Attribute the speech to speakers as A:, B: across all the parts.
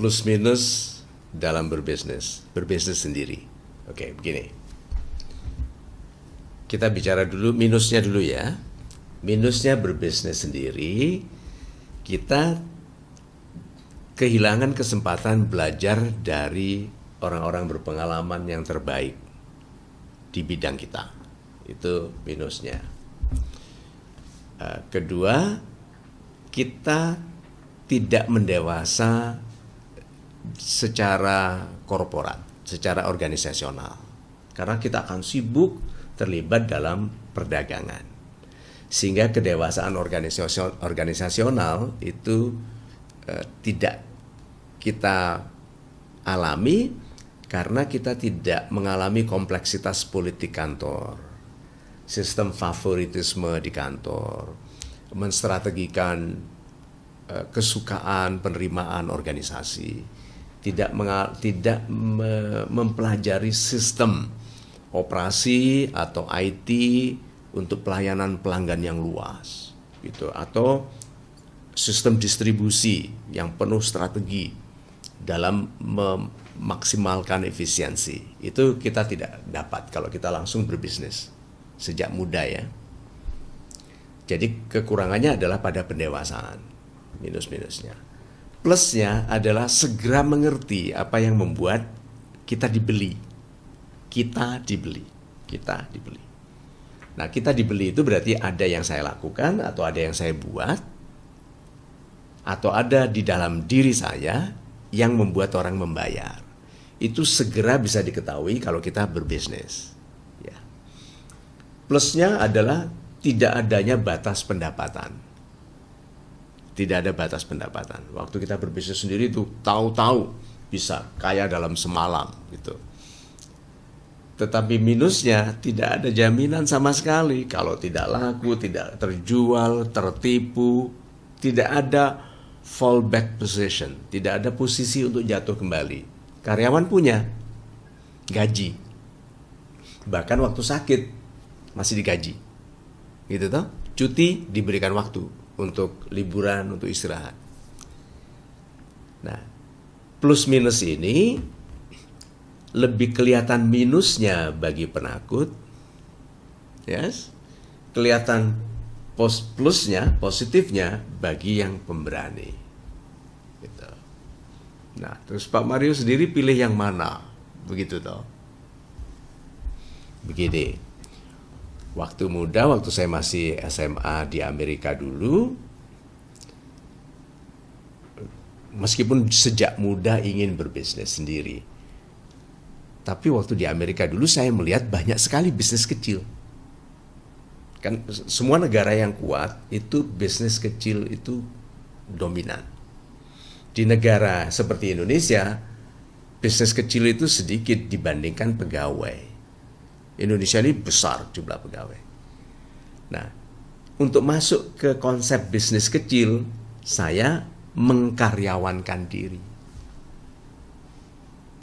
A: plus minus dalam berbisnis sendiri. Oke, begini. Kita bicara dulu minusnya dulu ya. Minusnya berbisnis sendiri, kita kehilangan kesempatan belajar dari orang-orang berpengalaman yang terbaik di bidang kita. Itu minusnya. Kedua, kita tidak mendewasa secara korporat, secara organisasional. Karena kita akan sibuk terlibat dalam perdagangan. Sehingga kedewasaan organisasional itu tidak kita alami karena kita tidak mengalami kompleksitas politik kantor, sistem favoritisme di kantor, menstrategikan kesukaan penerimaan organisasi, tidak mempelajari sistem operasi atau IT untuk pelayanan pelanggan yang luas, gitu, atau sistem distribusi yang penuh strategi dalam memaksimalkan efisiensi. Itu kita tidak dapat kalau kita langsung berbisnis sejak muda ya. Jadi kekurangannya adalah pada pendewasaan, minus-minusnya. Plusnya adalah segera mengerti apa yang membuat kita dibeli. Kita dibeli. Nah, kita dibeli itu berarti ada yang saya lakukan atau ada yang saya buat atau ada di dalam diri saya yang membuat orang membayar. Itu segera bisa diketahui kalau kita berbisnis. Ya. Plusnya adalah tidak adanya batas pendapatan. Tidak ada batas pendapatan. Waktu kita berbisnis sendiri itu tahu-tahu bisa kaya dalam semalam gitu. Tetapi minusnya tidak ada jaminan sama sekali. Kalau tidak laku, tidak terjual, tertipu, tidak ada fallback position, tidak ada posisi untuk jatuh kembali. Karyawan punya gaji, bahkan waktu sakit masih digaji, gitu toh. Cuti diberikan waktu untuk liburan, untuk istirahat. Nah, plus minus ini lebih kelihatan minusnya bagi penakut, yes, kelihatan plusnya, positifnya bagi yang pemberani. Gitu. Nah, terus Pak Mario sendiri pilih yang mana? Begitu toh. Begini, waktu muda, waktu saya masih SMA di Amerika dulu, meskipun sejak muda ingin berbisnis sendiri, tapi waktu di Amerika dulu saya melihat banyak sekali bisnis kecil. Kan semua negara yang kuat itu bisnis kecil itu dominan. Di negara seperti Indonesia, bisnis kecil itu sedikit dibandingkan pegawai. Indonesia ini besar jumlah pegawai. Nah, untuk masuk ke konsep bisnis kecil, saya mengkaryawankan diri.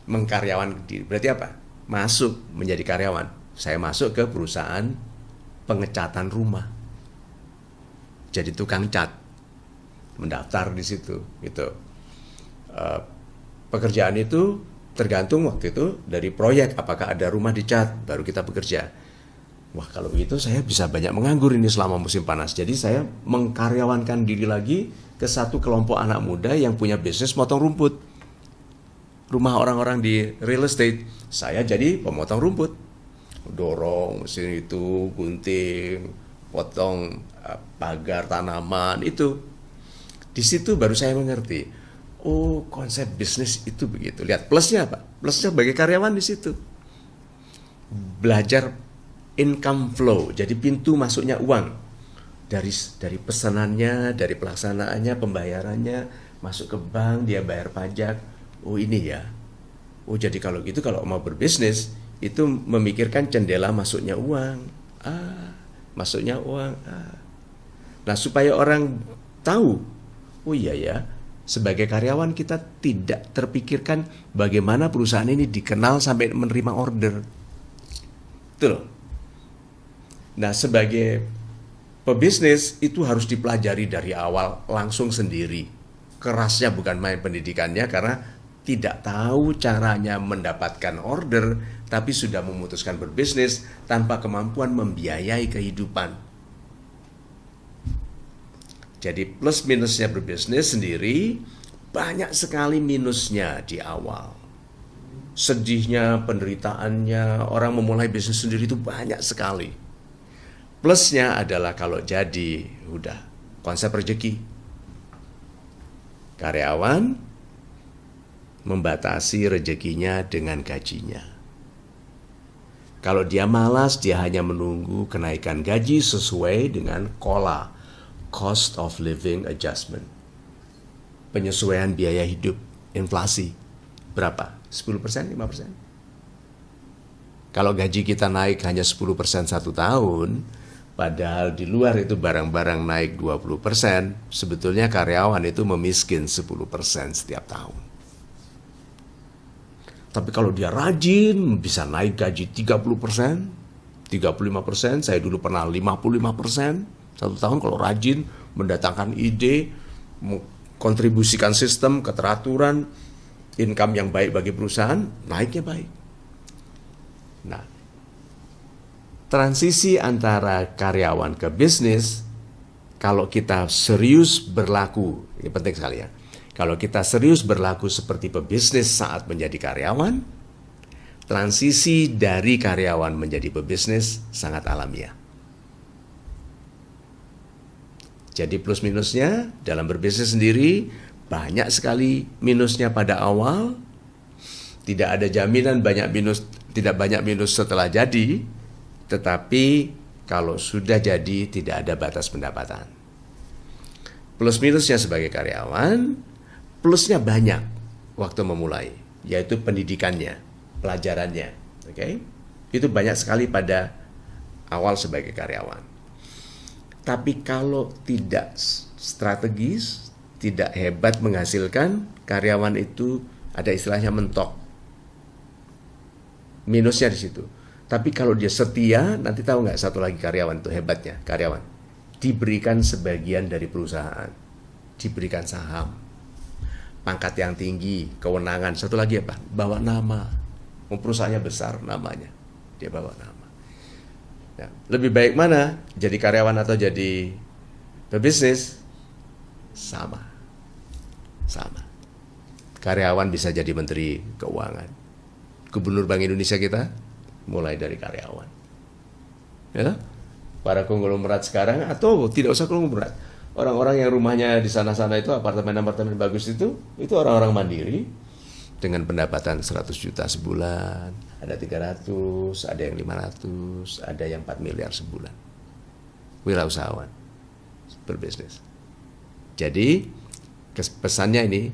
A: Mengkaryawan diri berarti apa? Masuk menjadi karyawan. Saya masuk ke perusahaan pengecatan rumah, jadi tukang cat, mendaftar di situ gitu. Pekerjaan itu tergantung waktu itu dari proyek, apakah ada rumah dicat baru kita bekerja. Wah, kalau begitu saya bisa banyak menganggur ini selama musim panas. Jadi saya mengkaryawankan diri lagi ke satu kelompok anak muda yang punya bisnis motong rumput. Rumah orang-orang di real estate, saya jadi pemotong rumput, dorong mesin itu, gunting, potong pagar tanaman itu. Di situ baru saya mengerti, oh konsep bisnis itu begitu. Lihat plusnya apa? Plusnya bagi karyawan di situ, belajar income flow, jadi pintu masuknya uang dari pesanannya, dari pelaksanaannya, pembayarannya, masuk ke bank, dia bayar pajak. Oh ini ya, oh jadi kalau gitu kalau mau berbisnis itu memikirkan jendela masuknya uang, masuknya uang. Nah supaya orang tahu, oh iya ya, sebagai karyawan kita tidak terpikirkan bagaimana perusahaan ini dikenal sampai menerima order, itu loh. Nah sebagai pebisnis itu harus dipelajari dari awal langsung sendiri. kerasnya bukan main pendidikannya karena tidak tahu caranya mendapatkan order, tapi sudah memutuskan berbisnis tanpa kemampuan membiayai kehidupan. Jadi plus minusnya berbisnis sendiri, banyak sekali minusnya di awal. Sedihnya, penderitaannya, orang memulai bisnis sendiri itu banyak sekali. Plusnya adalah kalau jadi, udah konsep rezeki. Karyawan membatasi rezekinya dengan gajinya. Kalau dia malas, dia hanya menunggu kenaikan gaji sesuai dengan COLA, Cost of Living Adjustment. Penyesuaian biaya hidup, inflasi. Berapa? 10%, 5%? Kalau gaji kita naik hanya 10% satu tahun, padahal di luar itu barang-barang naik 20%, sebetulnya karyawan itu memiskin 10% setiap tahun. Tapi kalau dia rajin, bisa naik gaji 30%, 35%, saya dulu pernah 55%, satu tahun kalau rajin, mendatangkan ide, kontribusikan sistem, keteraturan, income yang baik bagi perusahaan, naiknya baik. Nah, transisi antara karyawan ke bisnis, kalau kita serius berlaku, ini penting sekali ya, kalau kita serius berlaku seperti pebisnis saat menjadi karyawan, transisi dari karyawan menjadi pebisnis sangat alamiah. Jadi plus minusnya dalam berbisnis sendiri, banyak sekali minusnya pada awal, tidak ada jaminan tidak banyak minus setelah jadi, tetapi kalau sudah jadi tidak ada batas pendapatan. Plus minusnya sebagai karyawan, plusnya banyak waktu memulai, yaitu pendidikannya, pelajarannya. Oke? Itu banyak sekali pada awal sebagai karyawan. Tapi kalau tidak strategis, tidak hebat menghasilkan, karyawan itu ada istilahnya mentok. Minusnya di situ. Tapi kalau dia setia, nanti tahu nggak satu lagi karyawan itu hebatnya, karyawan. Diberikan sebagian dari perusahaan, diberikan saham, pangkat yang tinggi, kewenangan. Satu lagi apa? Bawa nama. Perusahaannya besar namanya, dia bawa nama. Nah, lebih baik mana? Jadi karyawan atau jadi pebisnis? Sama. Karyawan bisa jadi menteri keuangan. Gubernur Bank Indonesia kita mulai dari karyawan. Ya? Para konglomerat sekarang atau tidak usah konglomerat. Orang-orang yang rumahnya di sana-sana itu apartemen-apartemen bagus itu orang-orang mandiri dengan pendapatan 100 juta sebulan. Ada 300, ada yang 500, ada yang 4 miliar sebulan. Wirausahawan, berbisnis. Jadi, pesannya ini,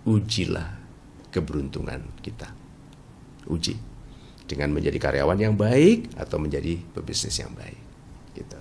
A: ujilah keberuntungan kita. Uji. Dengan menjadi karyawan yang baik atau menjadi pebisnis yang baik. Gitu.